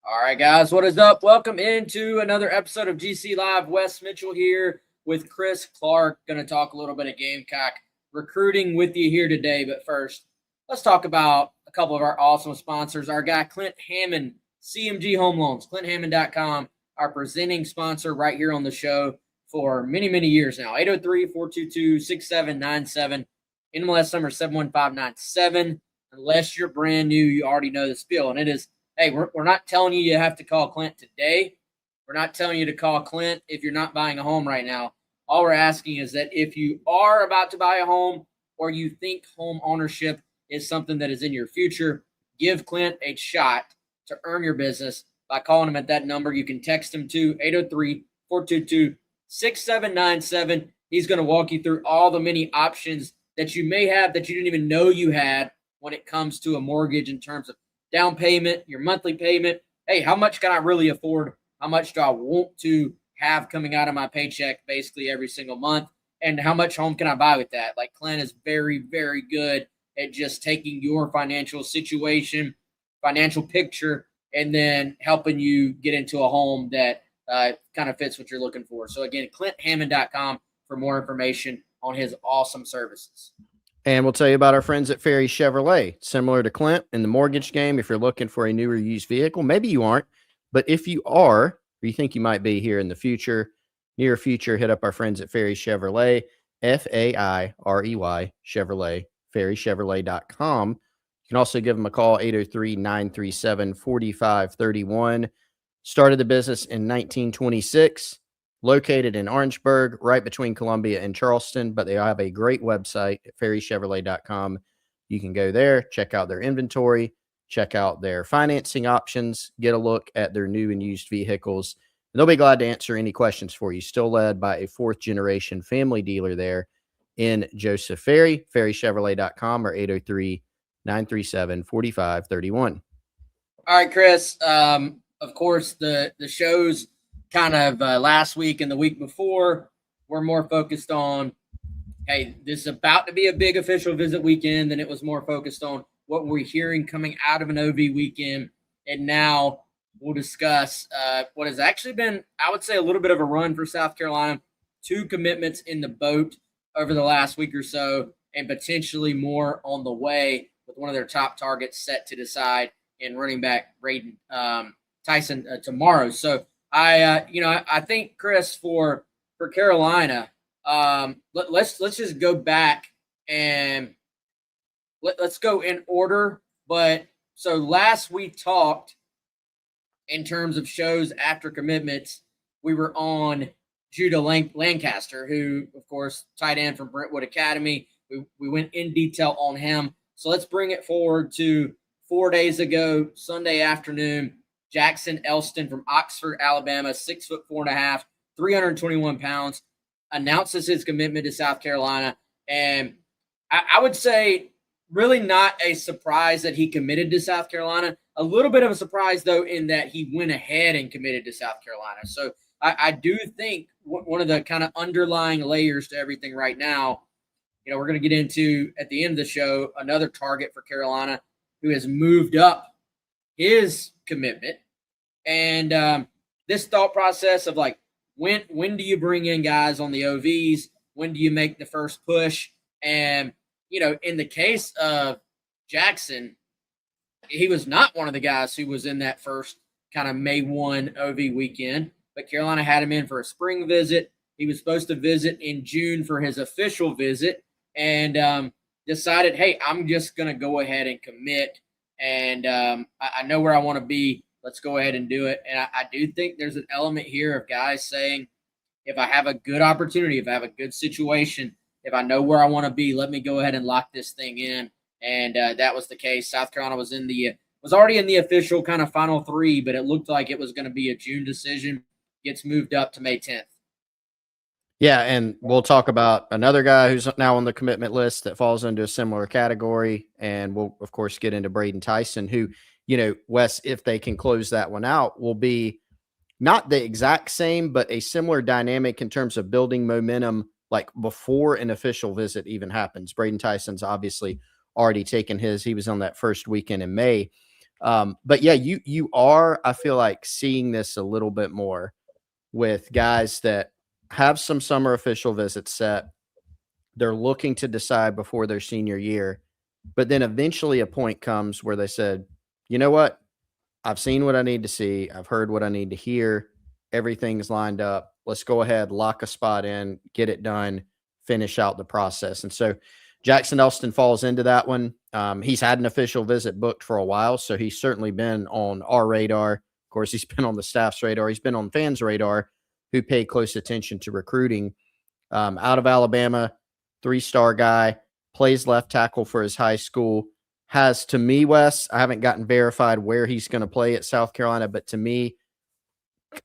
All right, guys, what is up? Welcome into another episode of GC Live. Wes Mitchell here with Chris Clark. Going to talk a little bit of Gamecock recruiting with you here today. But first, let's talk about a couple of our awesome sponsors. Our guy, Clint Hammond, CMG Home Loans, ClintHammond.com, our presenting sponsor right here on the show for many, many years now. 803-422-6797. NMLS number 71597. Unless you're brand new, you already know the spiel. And it is, hey, we're not telling you have to call Clint today. We're not telling you to call Clint if you're not buying a home right now. All we're asking is that if you are about to buy a home or you think home ownership is something that is in your future, give Clint a shot to earn your business by calling him at that number. You can text him to 803-422-6797. He's going to walk you through all the many options that you may have that you didn't even know you had when it comes to a mortgage in terms of down payment, your monthly payment. Hey, how much can I really afford? How much do I want to have coming out of my paycheck basically every single month? And how much home can I buy with that? Like, Clint is very, very good at just taking your financial situation, financial picture, and then helping you get into a home that kind of fits what you're looking for. So again, ClintHammond.com for more information on his awesome services. And we'll tell you about our friends at Ferry Chevrolet. Similar to Clint in the mortgage game, if you're looking for a new or used vehicle, maybe you aren't, but if you are, or you think you might be here in the future, near future, hit up our friends at Ferry Chevrolet, Fairey Chevrolet, ferrychevrolet.com. You can also give them a call, 803-937-4531. Started the business in 1926. Located in Orangeburg, right between Columbia and Charleston, but they have a great website at ferrychevrolet.com. You can go there, check out their inventory, check out their financing options, get a look at their new and used vehicles. And they'll be glad to answer any questions for you. Still led by a fourth-generation family dealer there in Joseph Ferry, ferrychevrolet.com, or 803-937-4531. All right, Chris. Of course, the shows kind of last week and the week before, we're more focused on, hey, this is about to be a big official visit weekend, and it was more focused on what we're hearing coming out of an OV weekend. And now we'll discuss what has actually been, I would say, a little bit of a run for South Carolina. 2 commitments in the boat over the last week or so, and potentially more on the way, with one of their top targets set to decide in running back Braden Tyson tomorrow. So I think, Chris, for Carolina, let's just go back and let's go in order. But so last we talked in terms of shows after commitments, we were on Judah Lancaster, who, of course, tight end from Brentwood Academy. We went in detail on him. So let's bring it forward to 4 days ago, Sunday afternoon. Jackson Elston from Oxford, Alabama, 6'4.5", 321 pounds, announces his commitment to South Carolina. And I would say really not a surprise that he committed to South Carolina. A little bit of a surprise, though, in that he went ahead and committed to South Carolina. So I do think one of the kind of underlying layers to everything right now, we're going to get into at the end of the show, another target for Carolina who has moved up his commitment. And this thought process of, like, when do you bring in guys on the OVs? When do you make the first push? And, in the case of Jackson, he was not one of the guys who was in that first kind of May 1 OV weekend, but Carolina had him in for a spring visit. He was supposed to visit in June for his official visit, and decided, hey, I'm just going to go ahead and commit. And I know where I want to be. Let's go ahead and do it. And I do think there's an element here of guys saying, if I have a good opportunity, if I have a good situation, if I know where I want to be, let me go ahead and lock this thing in. And that was the case. South Carolina was already in the official kind of final 3, but it looked like it was going to be a June decision. Gets moved up to May 10th. Yeah, and we'll talk about another guy who's now on the commitment list that falls into a similar category. And we'll, of course, get into Braden Tyson, who, Wes, if they can close that one out, will be not the exact same, but a similar dynamic in terms of building momentum, like before an official visit even happens. Braden Tyson's obviously already taken his. He was on that first weekend in May. But yeah, you are, I feel like, seeing this a little bit more with guys that have some summer official visits set. They're looking to decide before their senior year, but then eventually a point comes where they said, you know what? I've seen what I need to see. I've heard what I need to hear. Everything's lined up. Let's go ahead, lock a spot in, get it done, finish out the process. And so Jackson Elston falls into that one. He's had an official visit booked for a while, so he's certainly been on our radar. Of course, he's been on the staff's radar. He's been on fans' radar who pay close attention to recruiting. Out of Alabama, 3-star guy, plays left tackle for his high school. Has, to me, Wes, I haven't gotten verified where he's going to play at South Carolina, but to me,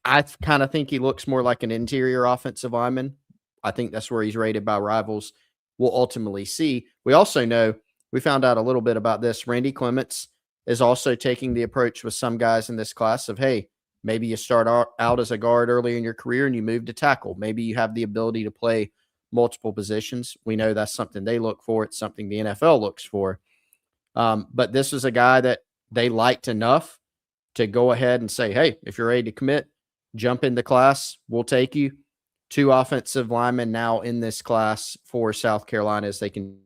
I kind of think he looks more like an interior offensive lineman. I think that's where he's rated by Rivals. We'll ultimately see. We also know, we found out a little bit about this. Randy Clements is also taking the approach with some guys in this class of, hey, maybe you start out as a guard early in your career and you move to tackle. Maybe you have the ability to play multiple positions. We know that's something they look for. It's something the NFL looks for. But this is a guy that they liked enough to go ahead and say, hey, if you're ready to commit, jump into class. We'll take you. 2 offensive linemen now in this class for South Carolina as they can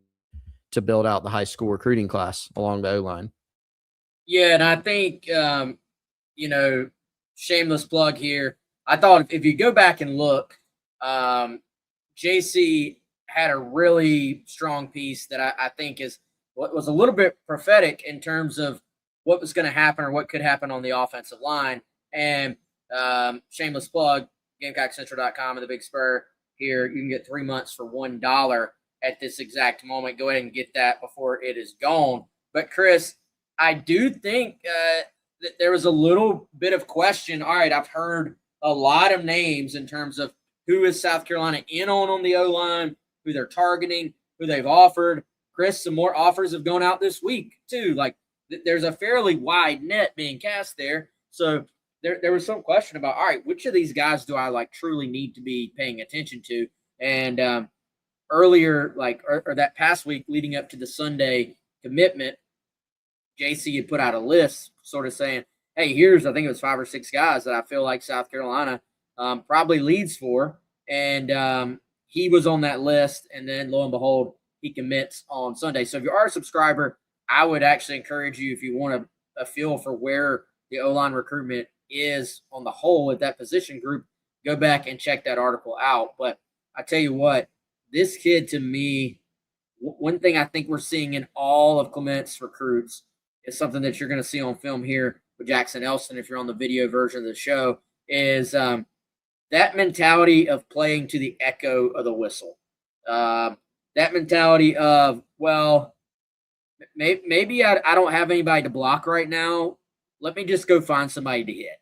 to build out the high school recruiting class along the O-line. Yeah, and I think, shameless plug here. I thought if you go back and look, JC had a really strong piece that I think is what was a little bit prophetic in terms of what was going to happen or what could happen on the offensive line. And shameless plug, GamecockCentral.com and the Big Spur here. You can get 3 months for $1 at this exact moment. Go ahead and get that before it is gone. But Chris, I do think that there was a little bit of question. All right, I've heard a lot of names in terms of who is South Carolina in on the O-line, who they're targeting, who they've offered. Chris, some more offers have gone out this week too. Like there's a fairly wide net being cast there. So there was some question about, all right, which of these guys do I like truly need to be paying attention to? And earlier, or that past week leading up to the Sunday commitment, JC had put out a list sort of saying, hey, I think it was 5 or 6 guys that I feel like South Carolina probably leads for. And he was on that list. And then lo and behold, he commits on Sunday. So if you are a subscriber, I would actually encourage you, if you want a feel for where the O-line recruitment is on the whole at that position group, go back and check that article out. But I tell you what, this kid, to me, one thing I think we're seeing in all of Clement's recruits is something that you're going to see on film here with Jackson Elston, if you're on the video version of the show, is that mentality of playing to the echo of the whistle. That mentality of, well, maybe I don't have anybody to block right now. Let me just go find somebody to hit.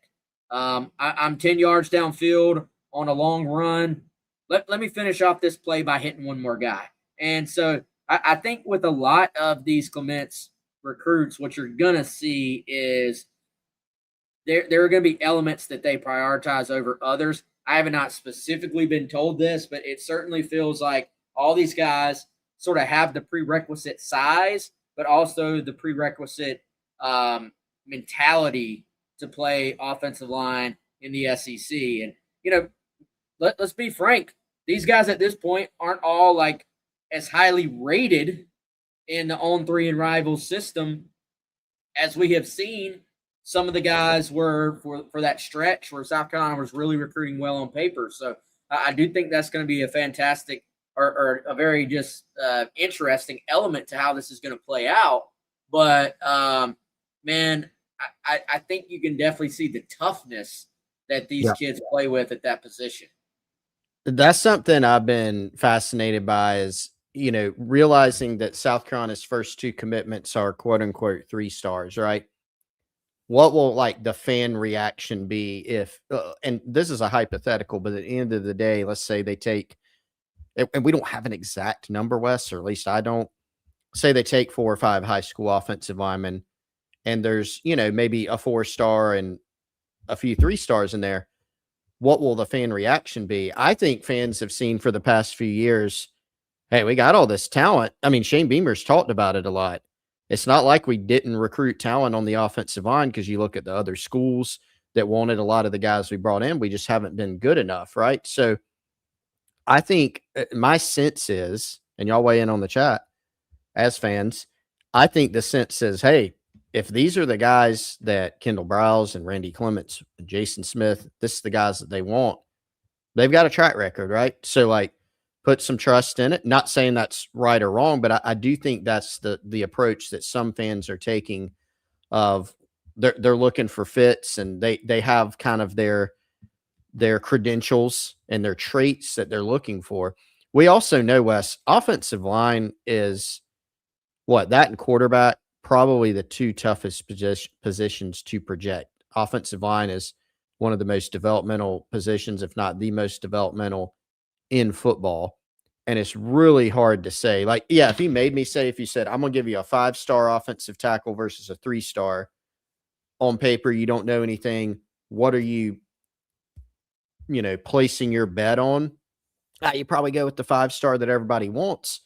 I'm 10 yards downfield on a long run. Let me finish off this play by hitting one more guy. And so I think with a lot of these Clements recruits, what you're going to see is there are going to be elements that they prioritize over others. I have not specifically been told this, but it certainly feels like all these guys sort of have the prerequisite size, but also the prerequisite mentality to play offensive line in the SEC. And, let's be frank. These guys at this point aren't all like as highly rated in the On3 and Rivals system as we have seen some of the guys were for that stretch where South Carolina was really recruiting well on paper. So I do think that's going to be a fantastic or a very just interesting element to how this is going to play out. But, man, I think you can definitely see the toughness that these kids play with at that position. That's something I've been fascinated by is, realizing that South Carolina's first 2 commitments are quote unquote 3 stars, right? What will the fan reaction be if, and this is a hypothetical, but at the end of the day, let's say they take, and we don't have an exact number, Wes, or at least I don't, say they take 4 or 5 high school offensive linemen and there's, maybe a 4-star and a few 3 stars in there. What will the fan reaction be? I think fans have seen for the past few years, hey, we got all this talent. I mean, Shane Beamer's talked about it a lot. It's not like we didn't recruit talent on the offensive line, because you look at the other schools that wanted a lot of the guys we brought in. We just haven't been good enough, right? So I think my sense is, and y'all weigh in on the chat as fans, I think the sense says, hey, if these are the guys that Kendall Browse and Randy Clements, and Jason Smith, this is the guys that they want, they've got a track record, right? So, like, put some trust in it. Not saying that's right or wrong, but I do think that's the approach that some fans are taking. Of they're looking for fits, and they have kind of their credentials and their traits that they're looking for. We also know, Wes, offensive line is that and quarterback, probably the two toughest positions to project. Offensive line is one of the most developmental positions, if not the most developmental in football. And it's really hard to say. Like, yeah, if you said, I'm going to give you a 5-star offensive tackle versus a 3-star, on paper, you don't know anything. What are you placing your bet on? You probably go with the 5-star that everybody wants.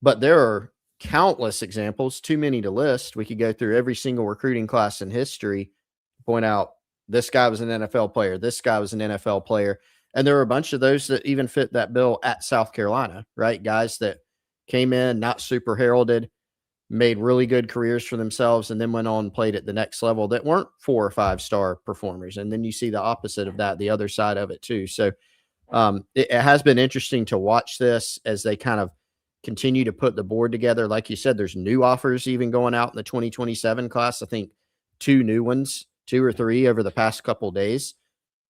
But there are countless examples, too many to list. We could go through every single recruiting class in history, point out this guy was an NFL player, this guy was an NFL player. And there are a bunch of those that even fit that bill at South Carolina, right? Guys that came in, not super heralded, made really good careers for themselves, and then went on and played at the next level that weren't 4 or 5-star performers. And then you see the opposite of that, the other side of it too. So it has been interesting to watch this as they kind of continue to put the board together. Like you said, there's new offers even going out in the 2027 class. I think 2 new ones, 2 or 3 over the past couple of days.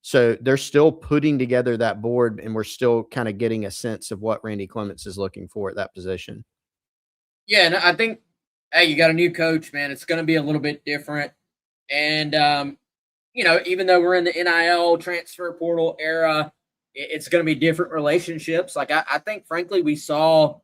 So they're still putting together that board, and we're still kind of getting a sense of what Randy Clements is looking for at that position. Yeah, and I think, hey, you got a new coach, man. It's going to be a little bit different. And, even though we're in the NIL transfer portal era, it's going to be different relationships. Like, I think, frankly, we saw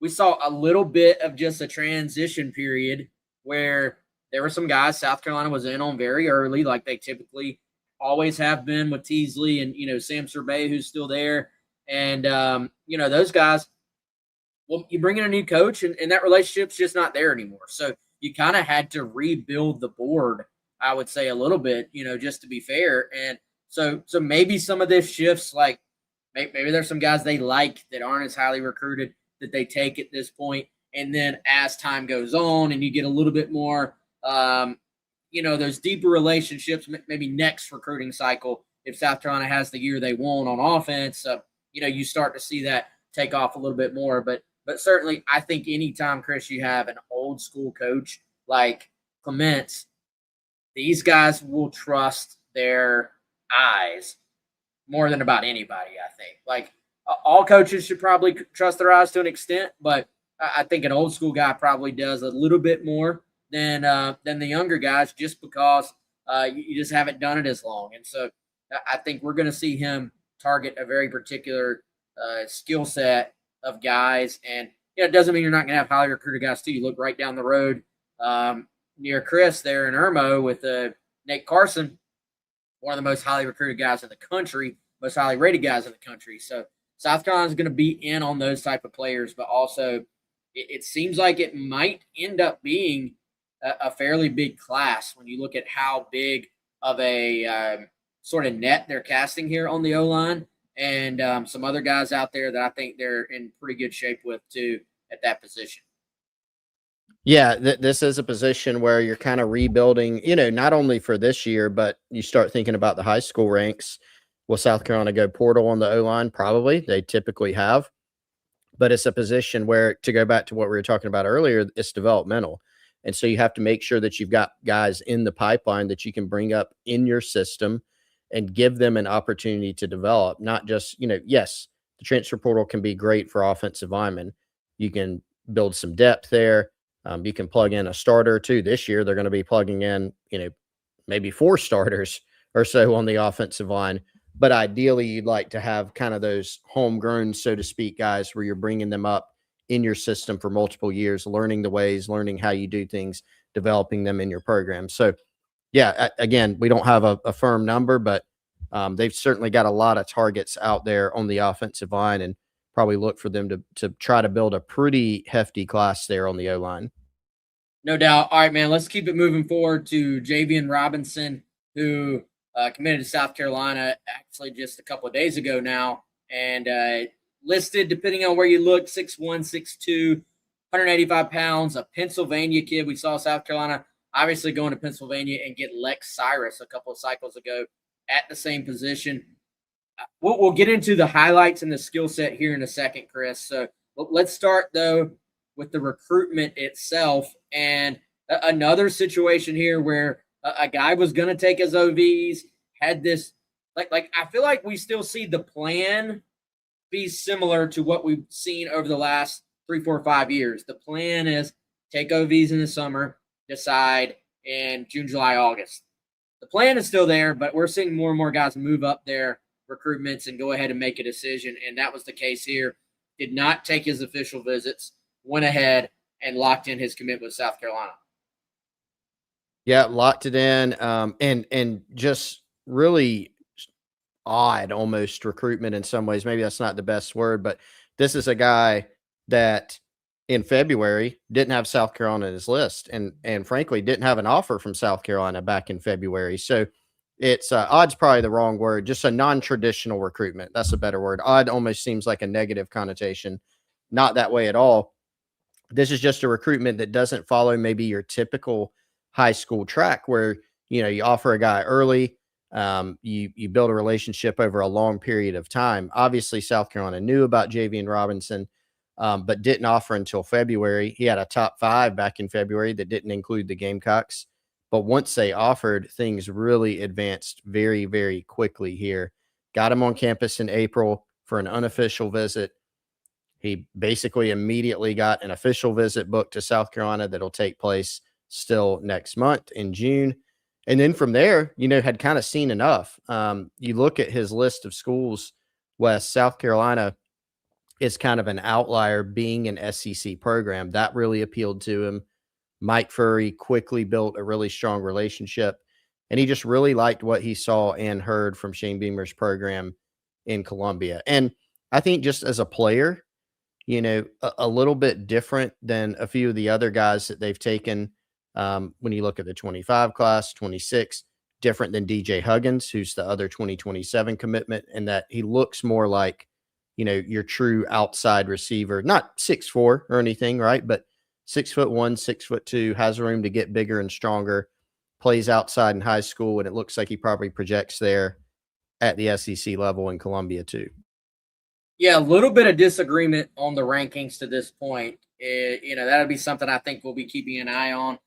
a little bit of just a transition period where there were some guys South Carolina was in on very early, like they typically always have been with Teasley and, Sam Sorbet, who's still there. And, those guys, well, you bring in a new coach and that relationship's just not there anymore. So you kind of had to rebuild the board, I would say, a little bit, just to be fair. And so maybe some of this shifts, like maybe there's some guys they like that aren't as highly recruited that they take at this point. And then as time goes on and you get a little bit more, those deeper relationships, maybe next recruiting cycle, if South Carolina has the year they want on offense, you start to see that take off a little bit more. But certainly I think anytime, Chris, you have an old school coach like Clements, these guys will trust their eyes more than about anybody, I think. Like, all coaches should probably trust their eyes to an extent, but I think an old school guy probably does a little bit more than the younger guys, just because you just haven't done it as long. And so I think we're going to see him target a very particular skill set of guys. And it doesn't mean you're not going to have highly recruited guys too. You look right down the road near Chris there in Irmo with Nate Carson, one of the most highly recruited guys in the country, most highly rated guys in the country. So South Carolina is going to be in on those type of players, but also it seems like it might end up being a fairly big class when you look at how big of a sort of net they're casting here on the O-line, and some other guys out there that I think they're in pretty good shape with too at that position. Yeah, this is a position where you're kind of rebuilding, not only for this year, but you start thinking about the high school ranks. Will South Carolina go portal on the O-line? Probably. They typically have. But it's a position where, to go back to what we were talking about earlier, it's developmental. And so you have to make sure that you've got guys in the pipeline that you can bring up in your system and give them an opportunity to develop. Not just, yes, the transfer portal can be great for offensive linemen. You can build some depth there. You can plug in a starter or two. This year, they're going to be plugging in, maybe 4 starters or so on the offensive line. But ideally, you'd like to have kind of those homegrown, so to speak, guys where you're bringing them up in your system for multiple years, learning the ways, learning how you do things, developing them in your program. So, yeah, again, we don't have a firm number, but they've certainly got a lot of targets out there on the offensive line, and probably look for them to try to build a pretty hefty class there on the O-line. No doubt. All right, man. Let's keep it moving forward to Javien Robinson, who committed to South Carolina actually just a couple of days ago now, and listed, depending on where you look, 6'1", 6'2", 185 pounds, a Pennsylvania kid. We saw South Carolina obviously going to Pennsylvania and get Lex Cyrus a couple of cycles ago at the same position. We'll get into the highlights and the skill set here in a second, Chris. So let's start, though, with the recruitment itself. And another situation here where a guy was going to take his OVs, had this, like I feel like we still see the plan be similar to what we've seen over the last 3, 4, 5 years. The plan is take OVs in the summer, decide in June, July, August. The plan is still there, but we're seeing more and more guys move up their recruitments and go ahead and make a decision. And that was the case here. Did not take his official visits, went ahead and locked in his commitment with South Carolina. Yeah, locked it in. And just really odd almost recruitment in some ways. Maybe that's not the best word, but this is a guy that in February didn't have South Carolina in his list and frankly didn't have an offer from South Carolina back in February. So it's odd's probably the wrong word, just a non-traditional recruitment. That's a better word. Odd almost seems like a negative connotation. Not that way at all. This is just a recruitment that doesn't follow maybe your typical high school track where, you offer a guy early, you build a relationship over a long period of time. Obviously, South Carolina knew about Javien Robinson, but didn't offer until February. He had a top 5 back in February that didn't include the Gamecocks. But once they offered, things really advanced very, very quickly here. Got him on campus in April for an unofficial visit. He basically immediately got an official visit booked to South Carolina that'll take place still next month in June. And then from there, had kind of seen enough. You look at his list of schools, West South Carolina is kind of an outlier being an SEC program. That really appealed to him. Mike Furry quickly built a really strong relationship, and he just really liked what he saw and heard from Shane Beamer's program in Columbia. And I think just as a player, a little bit different than a few of the other guys that they've taken. When you look at the 25 class, 26, different than DJ Huggins, who's the other 2027 commitment, and that he looks more like, your true outside receiver, not 6'4" or anything, right? But 6'1", 6'2", has room to get bigger and stronger, plays outside in high school, and it looks like he probably projects there at the SEC level in Columbia too. Yeah, a little bit of disagreement on the rankings to this point. That'll be something I think we'll be keeping an eye on.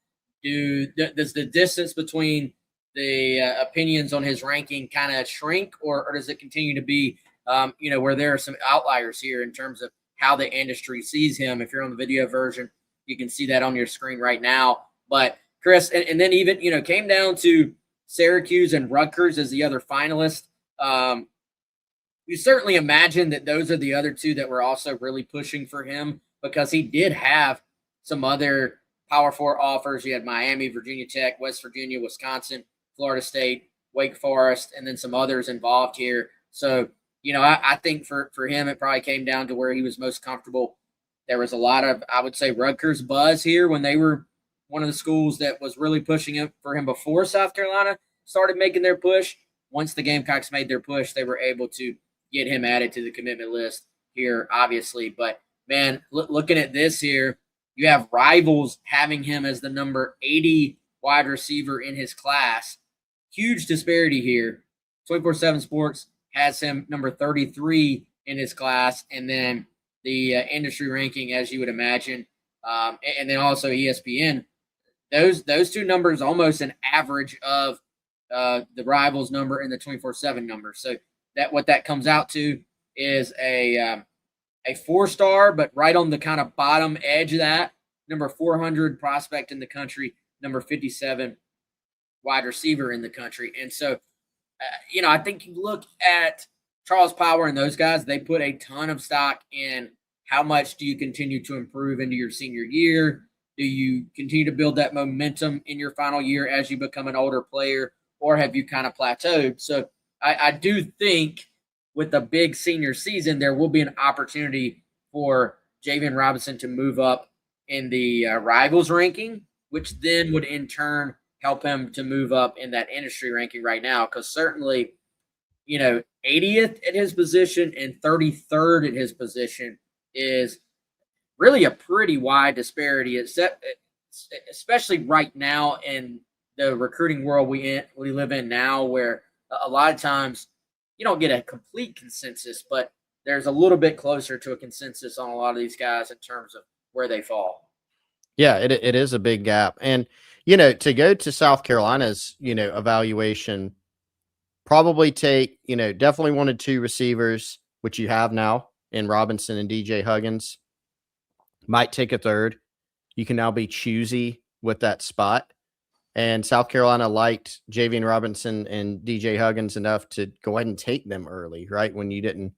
Does the distance between the opinions on his ranking kind of shrink, or does it continue to be, where there are some outliers here in terms of how the industry sees him? If you're on the video version, you can see that on your screen right now. But Chris, and then even, came down to Syracuse and Rutgers as the other finalists. You certainly imagine that those are the other two that were also really pushing for him because he did have some other Power 4 offers. You had Miami, Virginia Tech, West Virginia, Wisconsin, Florida State, Wake Forest, and then some others involved here. So, I think for him, it probably came down to where he was most comfortable. There was a lot of, I would say, Rutgers buzz here when they were one of the schools that was really pushing it for him before South Carolina started making their push. Once the Gamecocks made their push, they were able to get him added to the commitment list here, obviously. But, man, looking at this here, you have rivals having him as the number 80 wide receiver in his class. Huge disparity here. 24/7 Sports has him number 33 in his class, and then the industry ranking, as you would imagine, and then also ESPN. Those two numbers almost an average of the rivals number and the 24/7 number. So that what that comes out to is a 4-star, but right on the kind of bottom edge of that, number 400 prospect in the country, number 57 wide receiver in the country. And so, I think you look at Charles Power and those guys, they put a ton of stock in how much do you continue to improve into your senior year? Do you continue to build that momentum in your final year as you become an older player, or have you kind of plateaued? So I do think with a big senior season, there will be an opportunity for Javien Robinson to move up in the rivals ranking, which then would in turn help him to move up in that industry ranking right now. Because certainly, 80th at his position and 33rd at his position is really a pretty wide disparity, especially right now in the recruiting world we live in now, where a lot of times you don't get a complete consensus, but there's a little bit closer to a consensus on a lot of these guys in terms of where they fall. Yeah, it is a big gap. And, to go to South Carolina's, evaluation, probably take, definitely 1 of 2 receivers, which you have now in Robinson and DJ Huggins. Might take a third. You can now be choosy with that spot. And South Carolina liked Javien Robinson and DJ Huggins enough to go ahead and take them early, right? When you didn't,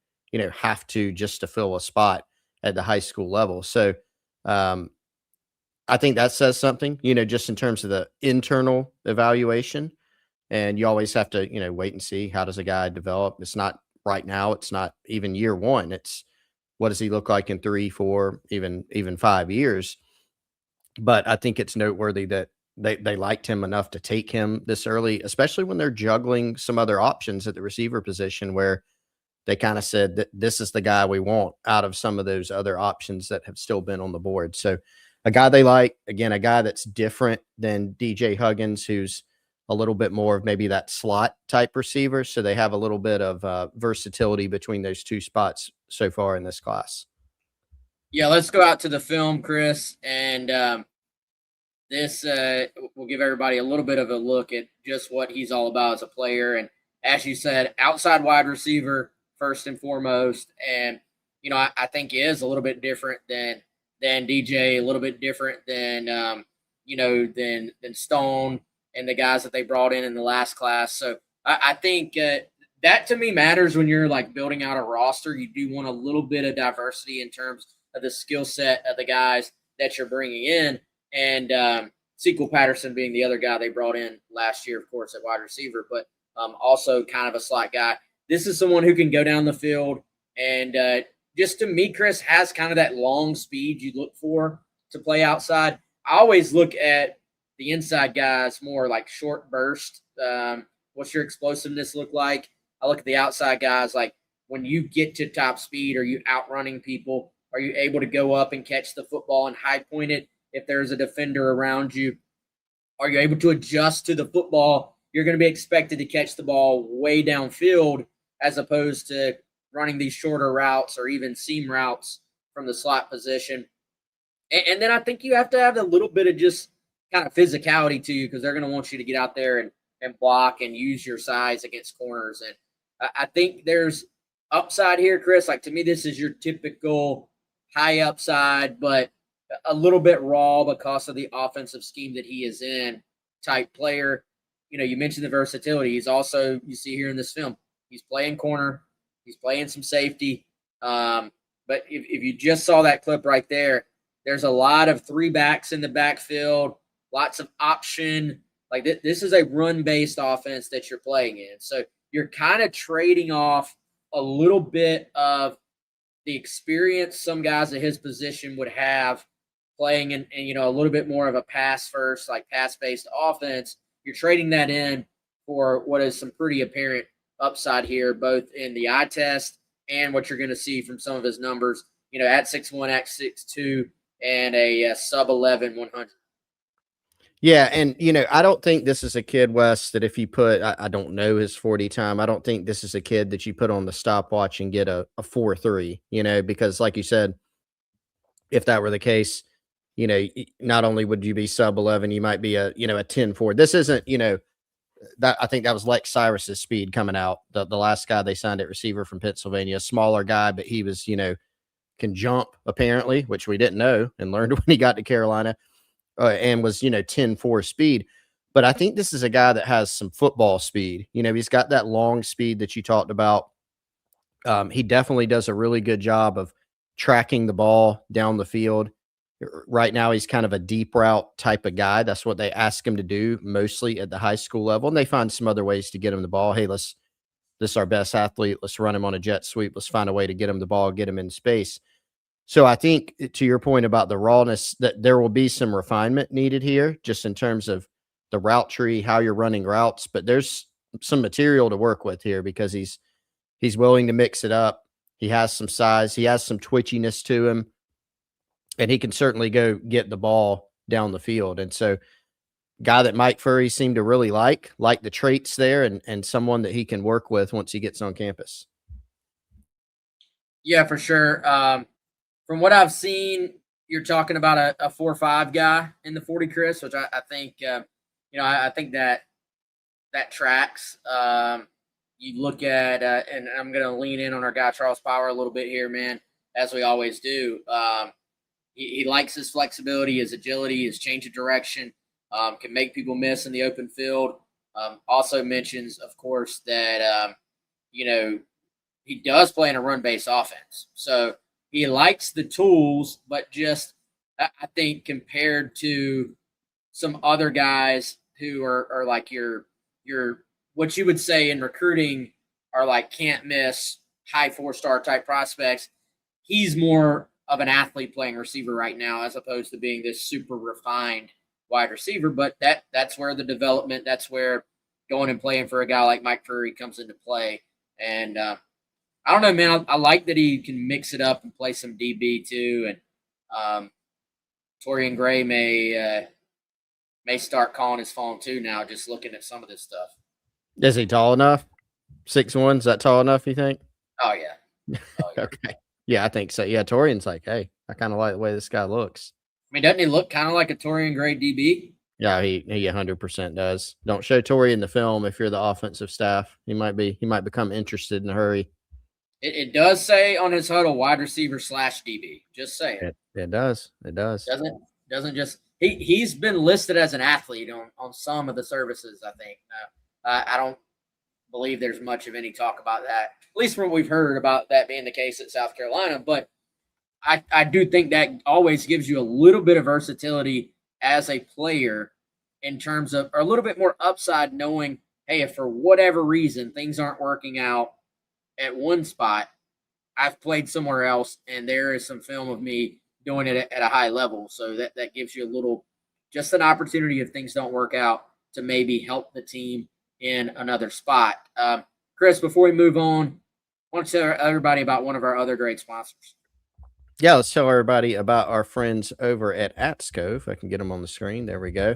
have to just to fill a spot at the high school level. So I think that says something, just in terms of the internal evaluation. And you always have to, wait and see, how does a guy develop? It's not right now. It's not even year one. It's what does he look like in 3, 4, even 5 years? But I think it's noteworthy that they liked him enough to take him this early, especially when they're juggling some other options at the receiver position, where they kind of said that this is the guy we want out of some of those other options that have still been on the board. So a guy they like, again, a guy that's different than DJ Huggins, who's a little bit more of maybe that slot type receiver. So they have a little bit of versatility between those 2 spots so far in this class. Yeah, let's go out to the film, Chris, and this will give everybody a little bit of a look at just what he's all about as a player. And as you said, outside wide receiver first and foremost. And I think he is a little bit different than DJ, a little bit different than than Stone and the guys that they brought in the last class. So I think that to me matters when you're like building out a roster. You do want a little bit of diversity in terms of the skill set of the guys that you're bringing in. And Sequel Patterson being the other guy they brought in last year, of course, at wide receiver, but also kind of a slot guy. This is someone who can go down the field and just to me, Chris, has kind of that long speed you look for to play outside. I always look at the inside guys more like short burst. What's your explosiveness look like? I look at the outside guys like when you get to top speed, are you outrunning people? Are you able to go up and catch the football and high point it if there's a defender around you? Are you able to adjust to the football? You're going to be expected to catch the ball way downfield as opposed to running these shorter routes or even seam routes from the slot position. And then I think you have to have a little bit of just kind of physicality to you because they're going to want you to get out there and block and use your size against corners. And I think there's upside here, Chris. Like, to me, this is your typical high upside, but a little bit raw because of the offensive scheme that he is in type player. You mentioned the versatility. He's also, you see here in this film, he's playing corner, he's playing some safety. But if you just saw that clip right there, there's a lot of 3 backs in the backfield, lots of option. Like this is a run-based offense that you're playing in. So you're kind of trading off a little bit of the experience some guys at his position would have playing in a little bit more of a pass-first, like pass-based offense. You're trading that in for what is some pretty apparent upside here, both in the eye test and what you're going to see from some of his numbers, at 6'1", at 6'2", and a sub 11 100. Yeah, and I don't think this is a kid, Wes, that if you put, I don't know his 40 time. I don't think this is a kid that you put on the stopwatch and get a 4.3. Because like you said, if that were the case, not only would you be sub 11, you might be a 10.4. This isn't, that I think that was Lex Cyrus's speed coming out. The last guy they signed at receiver from Pennsylvania, a smaller guy, but he was, can jump apparently, which we didn't know and learned when he got to Carolina. And was, 10.4 speed. But I think this is a guy that has some football speed. He's got that long speed that you talked about. He definitely does a really good job of tracking the ball down the field. Right now, he's kind of a deep route type of guy. That's what they ask him to do mostly at the high school level. And they find some other ways to get him the ball. Hey, this is our best athlete. Let's run him on a jet sweep. Let's find a way to get him the ball, get him in space. So I think to your point about the rawness, that there will be some refinement needed here, just in terms of the route tree, how you're running routes. But there's some material to work with here because he's willing to mix it up. He has some size, he has some twitchiness to him, and he can certainly go get the ball down the field. And so, guy that Mike Furry seemed to really like the traits there, and someone that he can work with once he gets on campus. Yeah, for sure. From what I've seen, you're talking about a 4.5 guy in the 40, Chris, which I think, I think that tracks. You look at, and I'm going to lean in on our guy Charles Power a little bit here, man, as we always do. He likes his flexibility, his agility, his change of direction, can make people miss in the open field. Also mentions, of course, that, he does play in a run-based offense. So he likes the tools, but just I think compared to some other guys who are like your what you would say in recruiting are like can't miss high 4-star type prospects, he's more of an athlete playing receiver right now as opposed to being this super refined wide receiver. But that's where the development, that's where going and playing for a guy like Mike Furry comes into play. And I don't know, man. I like that he can mix it up and play some DB too. And Torian Gray may start calling his phone too now, just looking at some of this stuff. Is he tall enough? 6'1", is that tall enough, you think? Oh, yeah. Okay. Yeah, I think so. Yeah, Torian's like, hey, I kind of like the way this guy looks. I mean, doesn't he look kind of like a Torian Gray DB? Yeah, he 100% does. Don't show Torian the film if you're the offensive staff. He might become interested in a hurry. It does say on his huddle wide receiver / DB. Just saying. It does. It does. Doesn't just he's been listed as an athlete on some of the services, I think. I don't believe there's much of any talk about that, at least from what we've heard about that being the case at South Carolina. But I do think that always gives you a little bit of versatility as a player in terms of, or a little bit more upside, knowing, hey, if for whatever reason things aren't working out at one spot, I've played somewhere else and there is some film of me doing it at a high level. So that gives you a little, just an opportunity if things don't work out to maybe help the team in another spot. Chris, before we move on, I want to tell everybody about one of our other great sponsors. Yeah, let's tell everybody about our friends over at Atsko. If I can get them on the screen. There we go.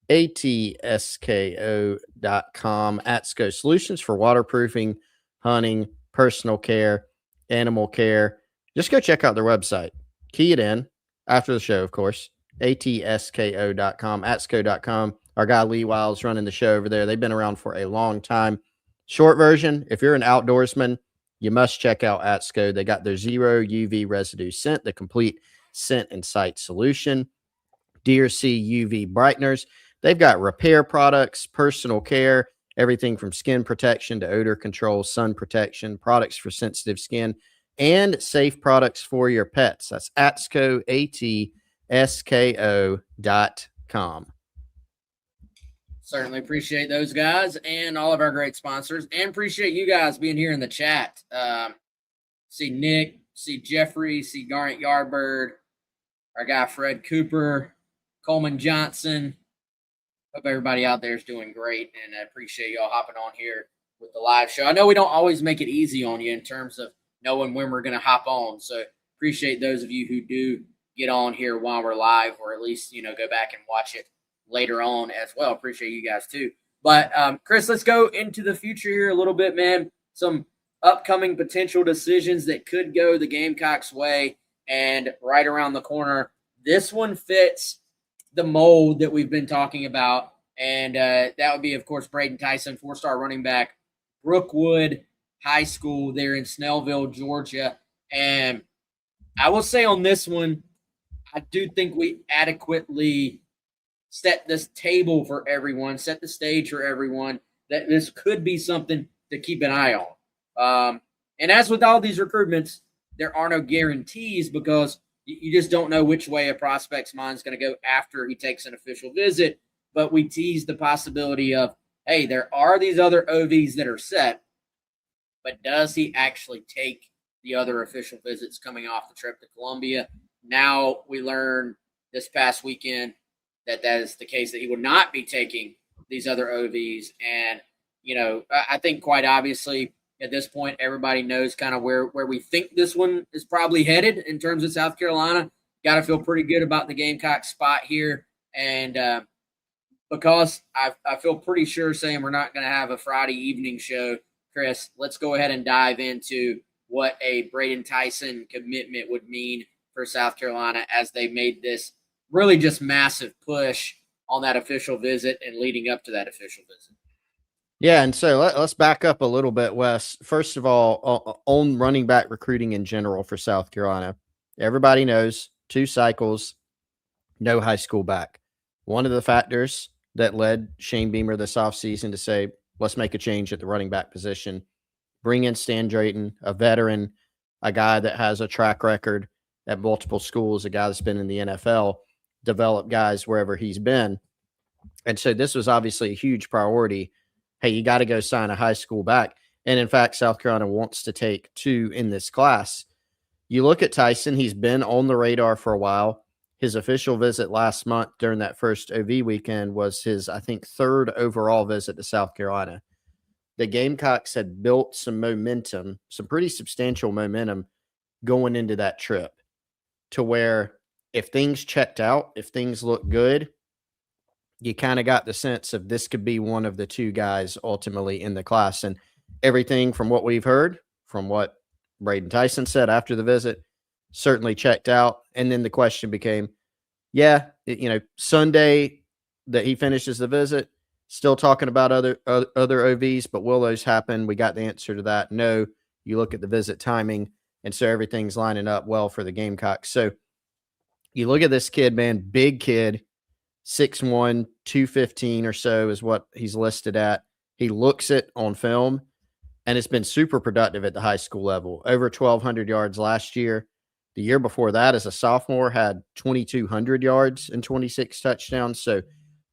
Atsko.com. Atsko Solutions for waterproofing, hunting, personal care, animal care. Just go check out their website. Key it in after the show, of course. Atsko.com, Atsko.com. Our guy Lee Wiles running the show over there. They've been around for a long time. Short version, if you're an outdoorsman, you must check out Atsko. They got their zero UV residue scent, the complete scent and sight solution. Deer Sea UV brighteners. They've got repair products, personal care, everything from skin protection to odor control, sun protection, products for sensitive skin, and safe products for your pets. That's Atsko, ATSKO.com. Certainly appreciate those guys and all of our great sponsors, and appreciate you guys being here in the chat. See Nick, see Jeffrey, see Garnet Yardbird, our guy Fred Cooper, Coleman Johnson. Hope everybody out there is doing great, and I appreciate y'all hopping on here with the live show. I know we don't always make it easy on you in terms of knowing when we're going to hop on, so appreciate those of you who do get on here while we're live, or at least, go back and watch it later on as well. Appreciate you guys too. But Chris, let's go into the future here a little bit, man. Some upcoming potential decisions that could go the Gamecocks' way, and right around the corner. This one fits the mold that we've been talking about, and that would be, of course, Braden Tyson, 4-star running back, Brookwood High School there in Snellville, Georgia. And I will say on this one, I do think we adequately set this table for everyone, set the stage for everyone, that this could be something to keep an eye on. And as with all these recruitments, there are no guarantees because you just don't know which way a prospect's mind is going to go after he takes an official visit. But we tease the possibility of, hey, there are these other OVs that are set, but does he actually take the other official visits coming off the trip to Columbia. Now we learn this past weekend that is the case, that he would not be taking these other OVs. And, I think quite obviously at this point, everybody knows kind of where we think this one is probably headed in terms of South Carolina. Got to feel pretty good about the Gamecock spot here. And because I feel pretty sure saying we're not going to have a Friday evening show, Chris, let's go ahead and dive into what a Braden Tyson commitment would mean for South Carolina as they made this really just massive push on that official visit and leading up to that official visit. Yeah, and so let's back up a little bit, Wes. First of all, on running back recruiting in general for South Carolina, everybody knows 2 cycles, no high school back. One of the factors that led Shane Beamer this offseason to say, let's make a change at the running back position, bring in Stan Drayton, a veteran, a guy that has a track record at multiple schools, a guy that's been in the NFL, develop guys wherever he's been. And so this was obviously a huge priority. Hey, you got to go sign a high school back. And in fact, South Carolina wants to take 2 in this class. You look at Tyson, he's been on the radar for a while. His official visit last month during that first OV weekend was his, I think, 3rd overall visit to South Carolina. The Gamecocks had built some momentum, some pretty substantial momentum going into that trip, to where if things checked out, if things looked good, you kind of got the sense of this could be one of the 2 guys ultimately in the class. And everything from what we've heard, from what Braden Tyson said after the visit, certainly checked out. And then the question became, Sunday that he finishes the visit, still talking about other OVs, but will those happen? We got the answer to that. No. You look at the visit timing, and so everything's lining up well for the Gamecocks. So you look at this kid, man, big kid, 6'1", 215 or so is what he's listed at. He looks it on film, and it's been super productive at the high school level. Over 1,200 yards last year. The year before that, as a sophomore, had 2,200 yards and 26 touchdowns. So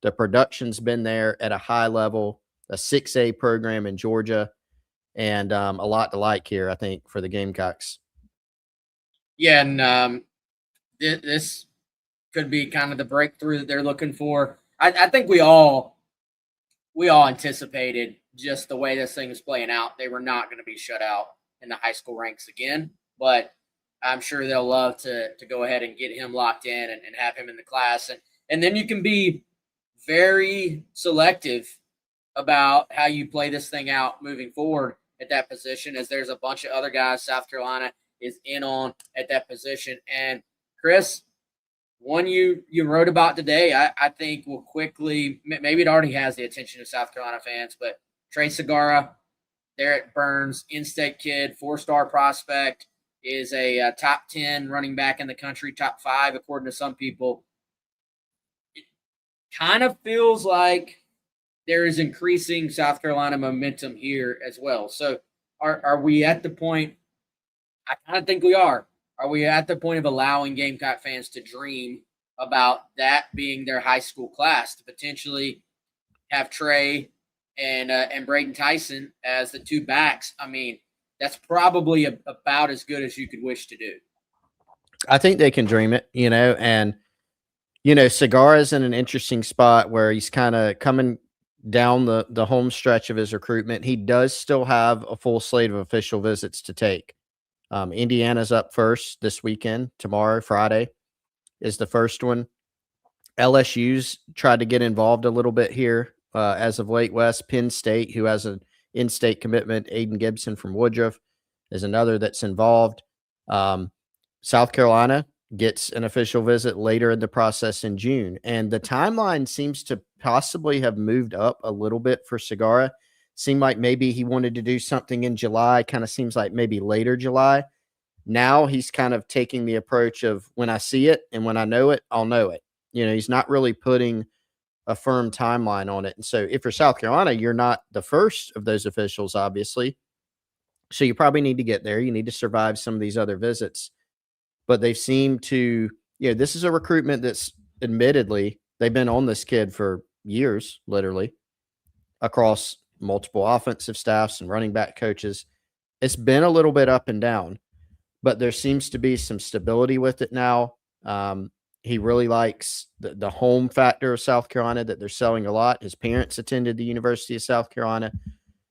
the production's been there at a high level, a 6A program in Georgia, and a lot to like here, I think, for the Gamecocks. Yeah, and this could be kind of the breakthrough that they're looking for. I think we all anticipated just the way this thing is playing out. They were not going to be shut out in the high school ranks again, but I'm sure they'll love to go ahead and get him locked in and have him in the class. And then you can be very selective about how you play this thing out moving forward at that position, as there's a bunch of other guys South Carolina is in on at that position. And Chris, one you wrote about today, I think will quickly, maybe it already has the attention of South Carolina fans, but Trey Segura there at Burns, in-state kid, 4-star prospect, is a top 10 running back in the country, top 5 according to some people. It kind of feels like there is increasing South Carolina momentum here as well. So are we at the point? I kind of think we are. Are we at the point of allowing Gamecock fans to dream about that being their high school class, to potentially have Trey and Braden Tyson as the 2 backs? I mean, that's probably about as good as you could wish to do. I think they can dream it, and, Segura's in an interesting spot where he's kind of coming down the home stretch of his recruitment. He does still have a full slate of official visits to take. Indiana's up first this weekend. Tomorrow, Friday, is the first one. LSU's tried to get involved a little bit here as of late. West Penn State, who has an in-state commitment, Aiden Gibson from Woodruff, is another that's involved. South Carolina gets an official visit later in the process in June. And the timeline seems to possibly have moved up a little bit for Segura. Seemed like maybe he wanted to do something in July, kind of seems like maybe later July. Now he's kind of taking the approach of when I see it and when I know it, I'll know it. He's not really putting a firm timeline on it. And so if you're South Carolina, you're not the first of those officials, obviously. So you probably need to get there. You need to survive some of these other visits. But they seem to, this is a recruitment that's admittedly, they've been on this kid for years, literally, across multiple offensive staffs and running back coaches. It's been a little bit up and down. but there seems to be some stability with it now. He really likes the home factor of South Carolina, that they're selling a lot. His parents attended the University of South Carolina.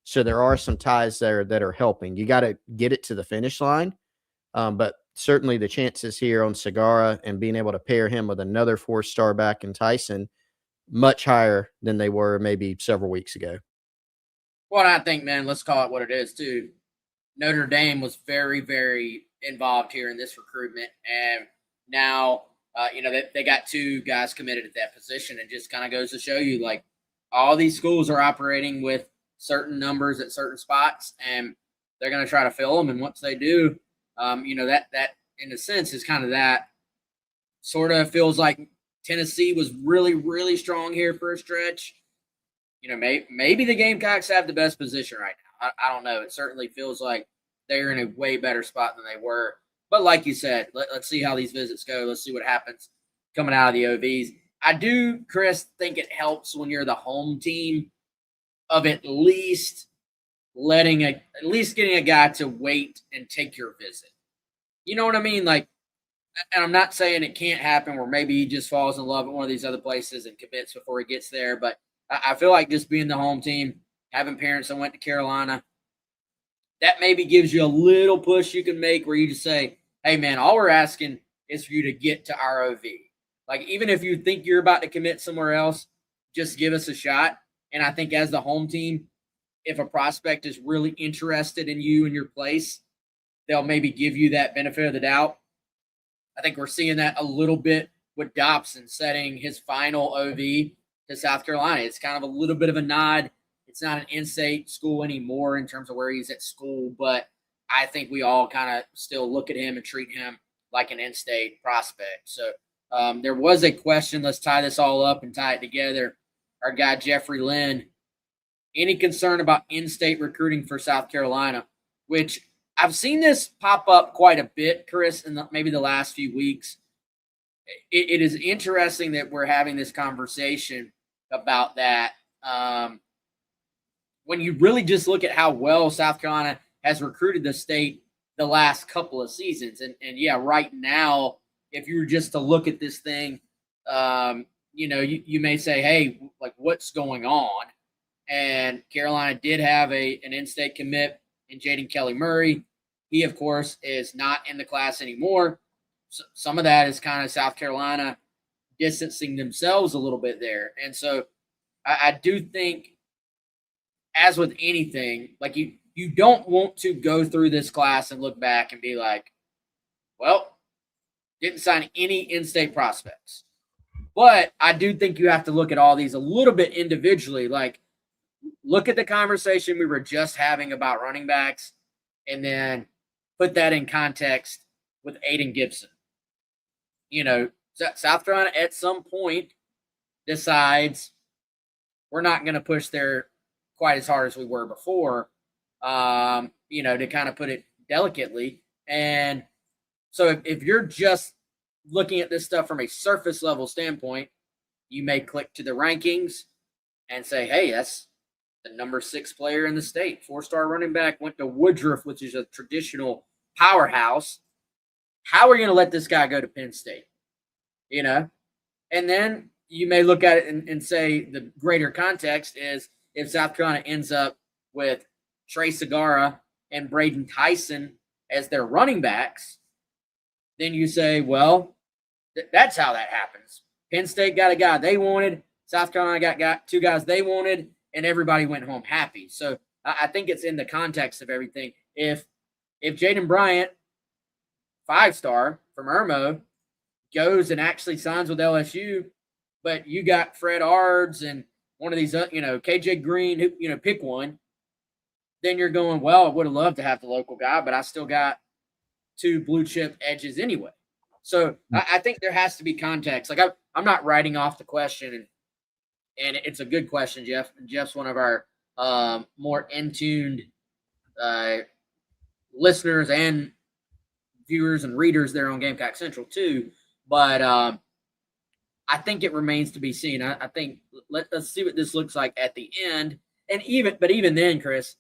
So there are some ties there that are helping. You got to get it to the finish line. But certainly the chances here on Segara and being able to pair him with another 4-star back in Tyson, much higher than they were maybe several weeks ago. Well, I think, man, let's call it what it is, too. Notre Dame was very, very involved here in this recruitment. And now, they got 2 guys committed at that position. It just kind of goes to show you, like, all these schools are operating with certain numbers at certain spots, and they're going to try to fill them. And once they do, that in a sense is kind of that sort of feels like Tennessee was really, really strong here for a stretch. Maybe the Gamecocks have the best position right now. I don't know. It certainly feels like they're in a way better spot than they were. But like you said, let's see how these visits go. Let's see what happens coming out of the OVs. I do, Chris, think it helps when you're the home team of at least getting a guy to wait and take your visit. You know what I mean? Like, and I'm not saying it can't happen where maybe he just falls in love with one of these other places and commits before he gets there. But I feel like just being the home team, having parents that went to Carolina, that maybe gives you a little push you can make where you just say, hey, man, all we're asking is for you to get to ROV. Like, even if you think you're about to commit somewhere else, just give us a shot. And I think as the home team, if a prospect is really interested in you and your place, they'll maybe give you that benefit of the doubt. I think we're seeing that a little bit with Dobson setting his final OV to South Carolina. It's kind of a little bit of a nod. It's not an in-state school anymore in terms of where he's at school, but I think we all kind of still look at him and treat him like an in-state prospect. So there was a question. Let's tie this all up and tie it together. Our guy, Jeffrey Lynn, any concern about in-state recruiting for South Carolina, which I've seen this pop up quite a bit, Chris, in maybe the last few weeks. It is interesting that we're having this conversation about that. When you really just look at how well South Carolina has recruited the state the last couple of seasons. And yeah, right now, if you were just to look at this thing, you may say, hey, like, what's going on? And Carolina did have an in-state commit in Jaden Kelly Murray. He, of course, is not in the class anymore. So some of that is kind of South Carolina distancing themselves a little bit there. And so I do think, as with anything, like you don't want to go through this class and look back and be like, well, didn't sign any in-state prospects. But I do think you have to look at all these a little bit individually. Like, look at the conversation we were just having about running backs and then put that in context with Aiden Gibson. South Carolina at some point decides we're not going to push there quite as hard as we were before, to kind of put it delicately. And so if you're just looking at this stuff from a surface level standpoint, you may click to the rankings and say, hey, that's the number 6 player in the state, 4-star running back, went to Woodruff, which is a traditional powerhouse. How are you going to let this guy go to Penn State? And then you may look at it and say the greater context is if South Carolina ends up with Trey Segara and Braden Tyson as their running backs, then you say, well, that's how that happens. Penn State got a guy they wanted. South Carolina got 2 guys they wanted, and everybody went home happy. So I think it's in the context of everything. If Jaden Bryant, 5-star from Irmo, goes and actually signs with LSU, but you got Fred Ards and one of these, KJ Green, who, pick one, then you're going, well, I would have loved to have the local guy, but I still got 2 blue chip edges anyway. So I think there has to be context. Like, I'm not writing off the question, and it's a good question, Jeff. Jeff's one of our more in-tuned listeners and viewers and readers there on Gamecock Central too. But I think it remains to be seen. I think let's see what this looks like at the end. And even then, Chris,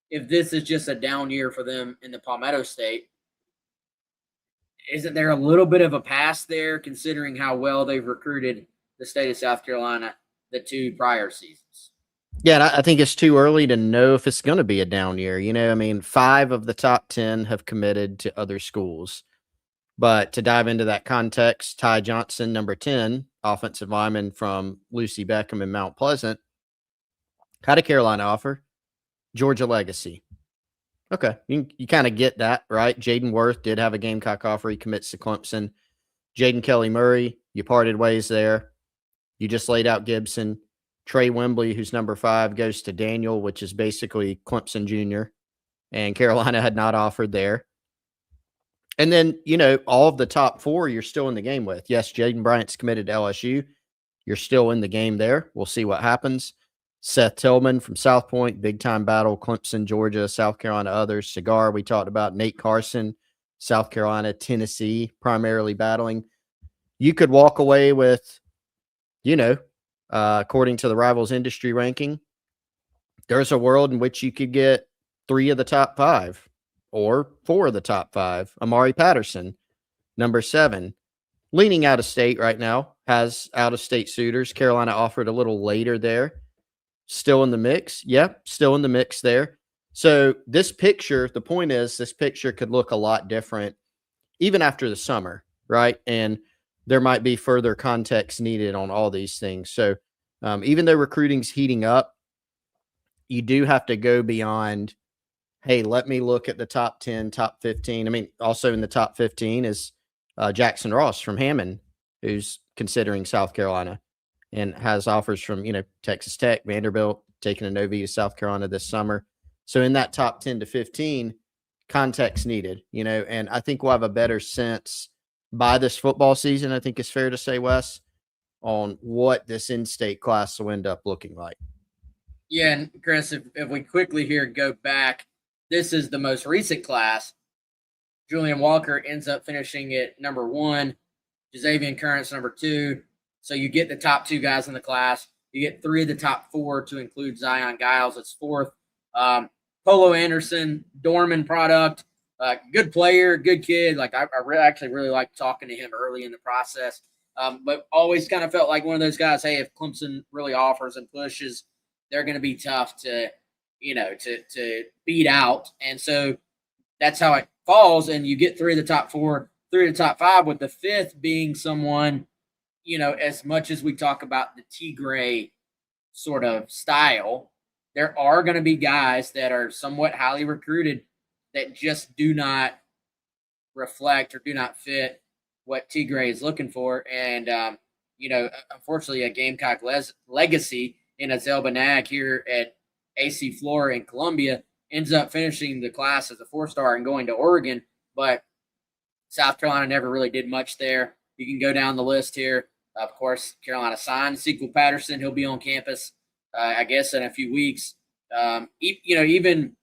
if this is just a down year for them in the Palmetto State, isn't there a little bit of a pass there considering how well they've recruited the state of South Carolina the 2 prior seasons? Yeah, and I think it's too early to know if it's going to be a down year. I mean, 5 of the top 10 have committed to other schools. But to dive into that context, Ty Johnson, number 10, offensive lineman from Lucy Beckham in Mount Pleasant, had a Carolina offer, Georgia Legacy. Okay, you kind of get that, right? Jaden Worth did have a Gamecock offer. He commits to Clemson. Jaden Kelly Murray, you parted ways there. You just laid out Gibson. Trey Wembley, who's number 5, goes to Daniel, which is basically Clemson Jr., and Carolina had not offered there. And then, all of the top 4 you're still in the game with. Yes, Jaden Bryant's committed to LSU. You're still in the game there. We'll see what happens. Seth Tillman from South Point, big-time battle, Clemson, Georgia, South Carolina, others. Cigar, we talked about. Nate Carson, South Carolina, Tennessee, primarily battling. You could walk away with, according to the Rivals industry ranking, there's a world in which you could get 3 of the top 5 or 4 of the top 5. Amari Patterson, number 7, leaning out of state right now, has out-of-state suitors. Carolina offered a little later there. Still in the mix? Yep, still in the mix there. So this picture, the point is this picture could look a lot different even after the summer, right? And there might be further context needed on all these things. So even though recruiting's heating up, you do have to go beyond, hey, let me look at the top 10, top 15. I mean, also in the top 15 is Jackson Ross from Hammond, who's considering South Carolina and has offers from, Texas Tech, Vanderbilt, taking a no-V to South Carolina this summer. So in that top 10 to 15, context needed, and I think we'll have a better sense by this football season, I think it's fair to say, Wes, on what this in-state class will end up looking like. Yeah, and Chris, if we quickly here go back, this is the most recent class. Julian Walker ends up finishing at number 1, Javien Current's number 2. So you get the top 2 guys in the class. You get 3 of the top 4 to include Zion Giles. It's 4th. Polo Anderson, Dorman product, good player, good kid. Like I actually really liked talking to him early in the process. But always kind of felt like one of those guys, hey, if Clemson really offers and pushes, they're going to be tough to beat out. And so that's how it falls. And you get 3 of the top 4, 3 of the top 5, with the 5th being someone, as much as we talk about the Tigray sort of style, there are going to be guys that are somewhat highly recruited that just do not reflect or do not fit what Tigray is looking for. And, unfortunately, a Gamecock legacy in Azel Banag here at AC Flora in Columbia ends up finishing the class as a 4-star and going to Oregon. But South Carolina never really did much there. You can go down the list here. Of course, Carolina signed Sequel Patterson. He'll be on campus, I guess, in a few weeks. Even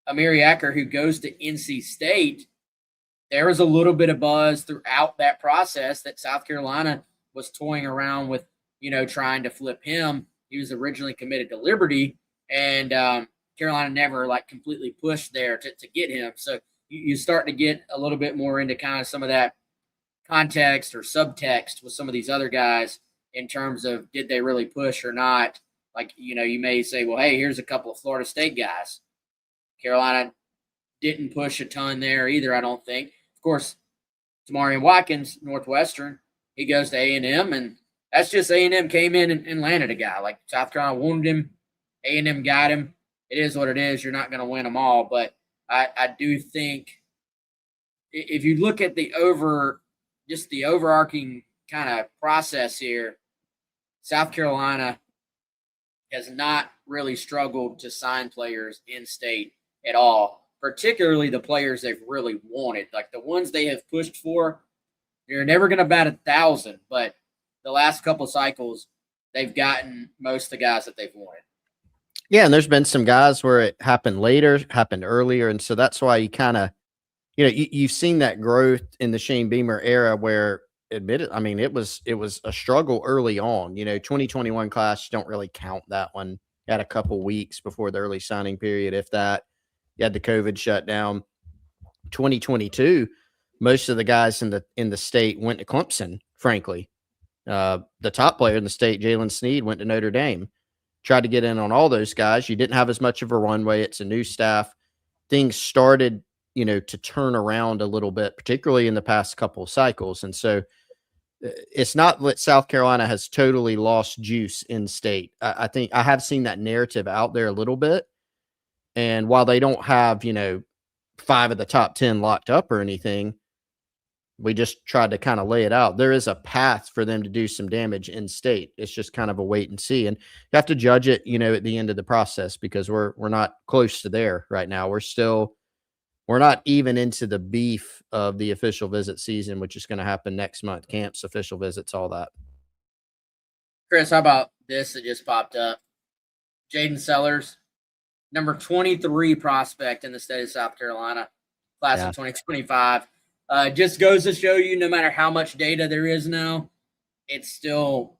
Amiri Acker, who goes to NC State, there was a little bit of buzz throughout that process that South Carolina was toying around with, trying to flip him. He was originally committed to Liberty, and Carolina never completely pushed there to get him. So you start to get a little bit more into kind of some of that context or subtext with some of these other guys in terms of did they really push or not. You may say, well, hey, here's a couple of Florida State guys. Carolina didn't push a ton there either, I don't think. Of course, Tamarian Watkins, Northwestern, he goes to A&M, and that's just A&M came in and landed a guy. South Carolina wanted him, A&M got him. It is what it is. You're not going to win them all, but I do think if you look at the overarching kind of process here, South Carolina has not really struggled to sign players in state at all, particularly the players they've really wanted. The ones they have pushed for, you're never going to bat 1,000, but the last couple of cycles, they've gotten most of the guys that they've wanted. Yeah, and there's been some guys where it happened later, happened earlier, and so that's why you kind of, you've seen that growth in the Shane Beamer era where, it was a struggle early on. 2021 class, don't really count that one. You had a couple weeks before the early signing period, if that. You had the COVID shutdown. 2022, most of the guys in the state went to Clemson, frankly. The top player in the state, Jalen Sneed, went to Notre Dame. Tried to get in on all those guys. You didn't have as much of a runway. It's a new staff. Things started, to turn around a little bit, particularly in the past couple of cycles. And so it's not that South Carolina has totally lost juice in state. I think I have seen that narrative out there a little bit. And while they don't have, 5 of the top 10 locked up or anything, we just tried to kind of lay it out. There is a path for them to do some damage in state. It's just kind of a wait and see. And you have to judge it, at the end of the process, because we're not close to there right now. We're not even into the beef of the official visit season, which is going to happen next month. Camps, official visits, all that. Chris, how about this that just popped up? Jaden Sellers, number 23 prospect in the state of South Carolina, class of 2025. Just goes to show you, no matter how much data there is now, it's still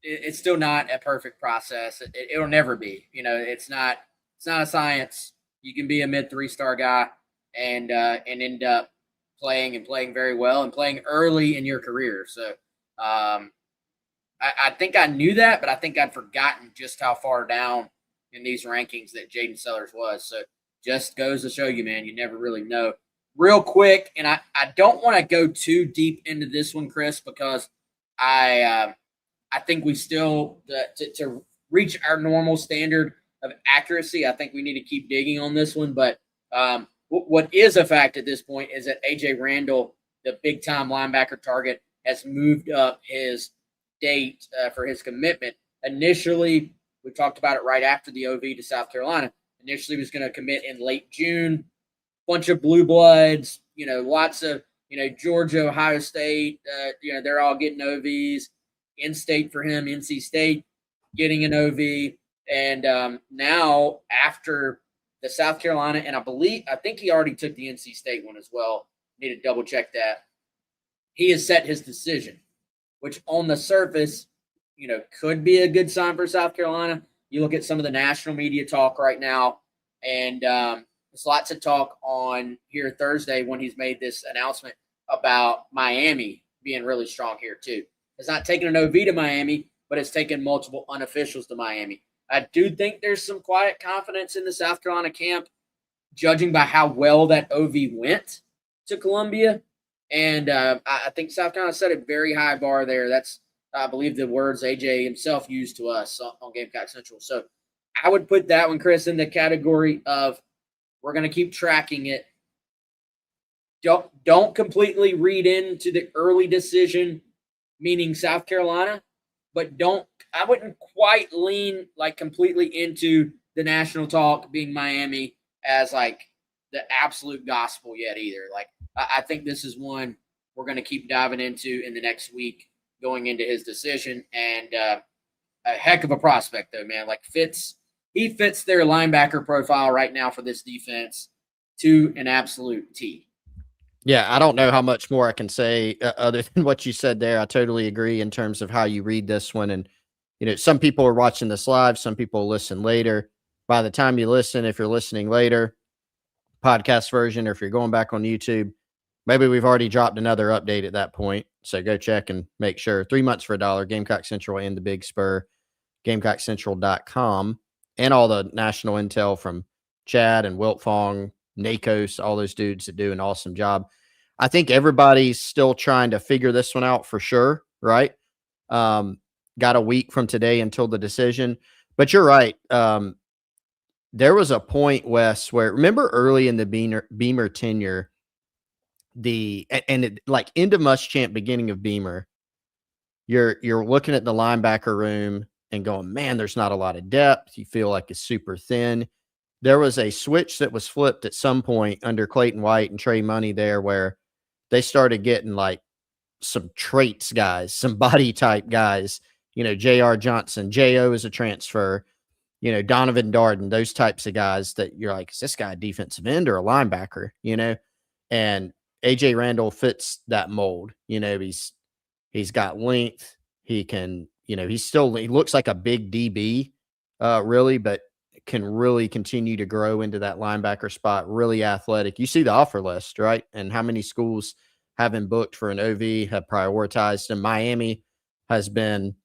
not a perfect process. It'll never be. It's not a science. You can be a mid 3-star guy and end up playing very well and playing early in your career. So I think I knew that, but I think I'd forgotten just how far down in these rankings that Jaden Sellers was. So just goes to show you, man, you never really know. Real quick, and I don't want to go too deep into this one, Chris, because I think we still to reach our normal standard of accuracy, I think we need to keep digging on this one. But what is a fact at this point is that A.J. Randall, the big-time linebacker target, has moved up his date for his commitment. Initially, we talked about it right after the OV to South Carolina. Initially, he was going to commit in late June. Bunch of blue bloods, lots of, Georgia, Ohio State, they're all getting OVs. In-state for him, NC State getting an OV. And now after the South Carolina, and I think he already took the NC State one as well. Need to double check that. He has set his decision, which on the surface, could be a good sign for South Carolina. You look at some of the national media talk right now, and there's lots of talk on here Thursday when he's made this announcement about Miami being really strong here too. It's not taking an OV to Miami, but it's taken multiple unofficials to Miami. I do think there's some quiet confidence in the South Carolina camp, judging by how well that OV went to Columbia. And I think South Carolina set a very high bar there. That's, I believe, the words AJ himself used to us on Gamecock Central. So I would put that one, Chris, in the category of we're going to keep tracking it. Don't completely read into the early decision, meaning South Carolina, but I wouldn't quite lean like completely into the national talk being Miami as like the absolute gospel yet either. Like I think this is one we're going to keep diving into in the next week going into his decision. And a heck of a prospect though, man. Like he fits their linebacker profile right now for this defense to an absolute T. Yeah, I don't know how much more I can say other than what you said there. I totally agree in terms of how you read this one. And, some people are watching this live. Some people listen later. By the time you listen, if you're listening later, podcast version, or if you're going back on YouTube, maybe we've already dropped another update at that point. So go check and make sure. 3 months for $1, Gamecock Central and the Big Spur, GamecockCentral.com. And all the national intel from Chad and Wilt Fong, Nakos, all those dudes that do an awesome job. I think everybody's still trying to figure this one out for sure, right? Got a week from today until the decision. But you're right. There was a point, Wes, where remember early in the Beamer tenure, like end of Muschamp, beginning of Beamer, you're looking at the linebacker room and going, man, there's not a lot of depth. You feel like it's super thin. There was a switch that was flipped at some point under Clayton White and Trey Money there where they started getting like some traits guys, some body type guys, J.R. Johnson, J.O. is a transfer, Donovan Darden, those types of guys that you're like, is this guy a defensive end or a linebacker, and A.J. Randall fits that mold. He's got length. He can, he looks like a big DB, really, but can really continue to grow into that linebacker spot, really athletic. You see the offer list, right? And how many schools have been booked for an OV, have prioritized him. Miami has been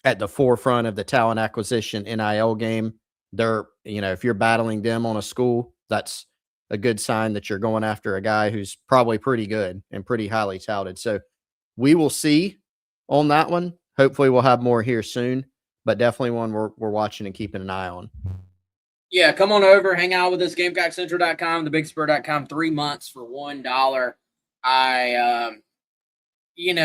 at the forefront of the talent acquisition NIL game. They're, if you're battling them on a school, that's a good sign that you're going after a guy who's probably pretty good and pretty highly touted. So we will see on that one. Hopefully we'll have more here soon, but definitely one we're watching and keeping an eye on. Yeah, come on over, hang out with us, GamecockCentral.com, thebigspur.com, 3 months for $1.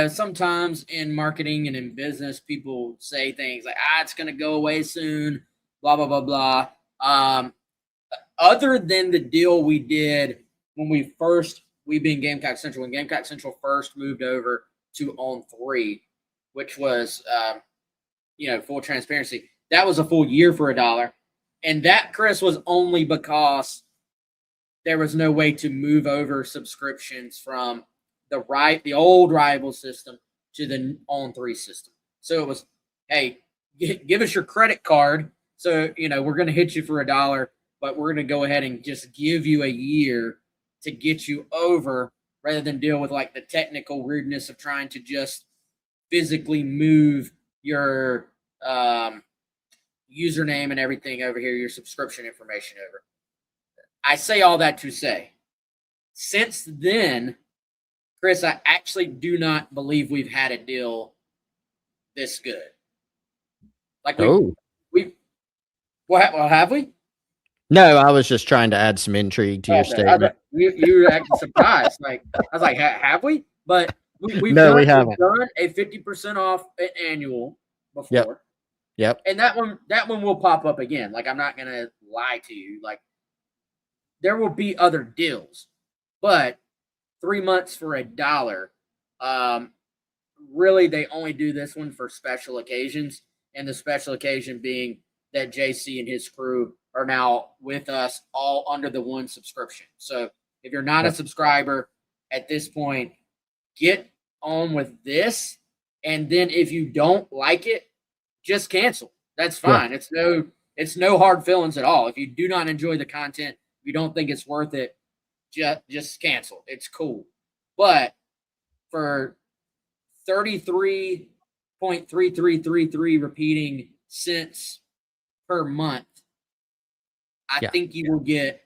Sometimes in marketing and in business, people say things like, it's going to go away soon, blah, blah, blah, blah. Other than the deal we did when we being Gamecock Central, when Gamecock Central first moved over to On3, which was, full transparency, that was a full year for $1. And that, Chris, was only because there was no way to move over subscriptions from the old rival system to the On3 system. So it was, hey, give us your credit card. So, we're going to hit you for $1, but we're going to go ahead and just give you a year to get you over rather than deal with like the technical weirdness of trying to just physically move your username and everything over here, your subscription information over. I say all that to say, since then, Chris, I actually do not believe we've had a deal this good. Like have we? No, I was just trying to add some intrigue to your statement. You were acting surprised. Like I was like, have we? But we haven't. We've done a 50% off annual before. Yep. And that one will pop up again. Like, I'm not gonna lie to you. Like, there will be other deals, but 3 months for $1. Really, they only do this one for special occasions, and the special occasion being that JC and his crew are now with us all under the one subscription. So if you're not a subscriber at this point, get on with this. And then if you don't like it, just cancel. That's fine. Yeah. It's no hard feelings at all. If you do not enjoy the content, if you don't think it's worth it, just cancel. It's cool. But for 33.3333 repeating cents per month, I think you will get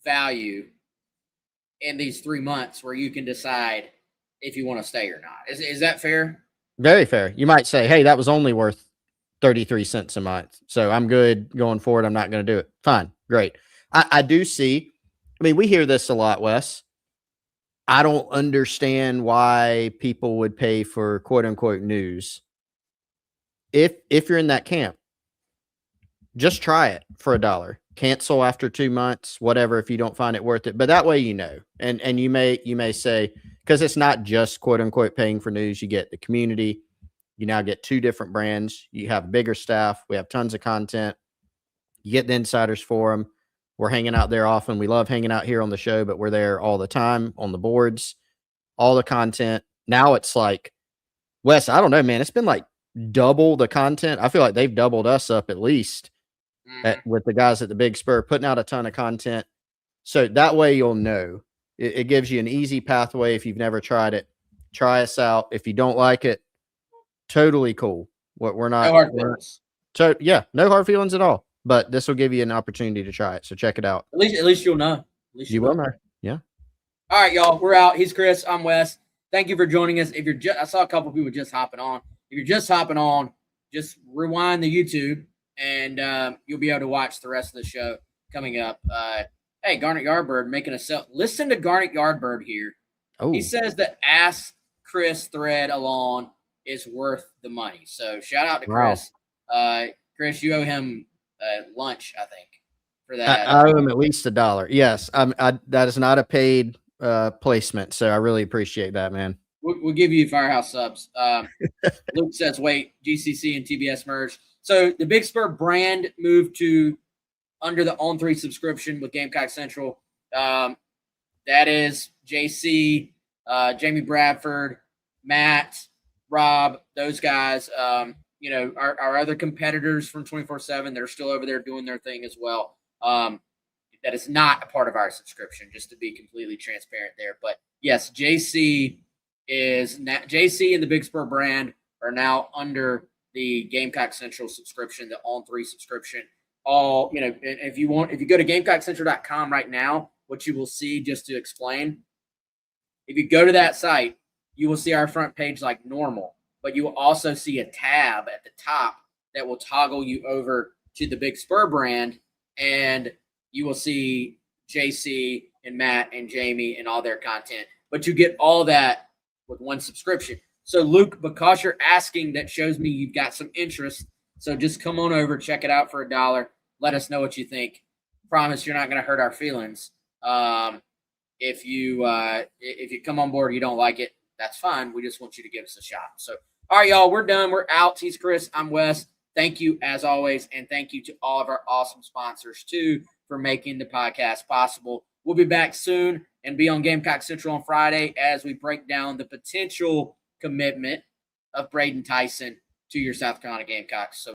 value in these 3 months where you can decide if you want to stay or not. Is that fair? Very fair. You might say, hey, that was only worth 33 cents a month, so I'm good going forward. I'm not going to do it. Fine. Great. I do see. I mean, we hear this a lot, Wes. I don't understand why people would pay for quote unquote news. If you're in that camp, just try it for $1. Cancel after 2 months, whatever, if you don't find it worth it. But that way, and you may say, because it's not just quote unquote paying for news, you get the community. You now get 2 different brands. You have a bigger staff. We have tons of content. You get the insiders forum. We're hanging out there often. We love hanging out here on the show, but we're there all the time on the boards, all the content. Now it's like, Wes, I don't know, man. It's been like double the content. I feel like they've doubled us up at least with the guys at the Big Spur putting out a ton of content. So that way you'll know. It gives you an easy pathway. If you've never tried it, try us out. If you don't like it, totally cool. We're not. No hard feelings. So yeah, no hard feelings at all. But this will give you an opportunity to try it. So check it out. At least you'll know. At least you will know. Yeah. All right, y'all. We're out. He's Chris. I'm Wes. Thank you for joining us. If you're I saw a couple people just hopping on. If you're just hopping on, just rewind the YouTube and you'll be able to watch the rest of the show coming up. Hey, Garnet Yardbird making a sell. Listen to Garnet Yardbird here. Oh. He says the Ask Chris thread alone is worth the money. So shout out to Chris. Chris, you owe him lunch, I think, for that. I owe him at least $1. Yes, that is not a paid placement, so I really appreciate that, man. We'll give you Firehouse subs. Luke says, wait, GCC and TBS merged. So the Big Spur brand moved to under the On3 subscription with Gamecock Central. That is JC, Jamie Bradford, Matt, Rob, those guys. our other competitors from 24/7 that are still over there doing their thing as well. That is not a part of our subscription, just to be completely transparent there. But yes, JC and the Big Spur brand are now under the Gamecock Central subscription, the On3 subscription. If you go to GamecockCentral.com right now, what you will see, just to explain, if you go to that site, you will see our front page like normal, but you will also see a tab at the top that will toggle you over to the Big Spur brand, and you will see JC and Matt and Jamie and all their content. But you get all that with one subscription. So, Luke, because you're asking, that shows me you've got some interest. So just come on over, check it out for $1. Let us know what you think. Promise you're not going to hurt our feelings. If you come on board and you don't like it, that's fine. We just want you to give us a shot. So, all right, y'all, we're done. We're out. He's Chris. I'm Wes. Thank you, as always, and thank you to all of our awesome sponsors, too, for making the podcast possible. We'll be back soon and be on Gamecock Central on Friday as we break down the potential commitment of Braden Tyson to your South Carolina Gamecocks. So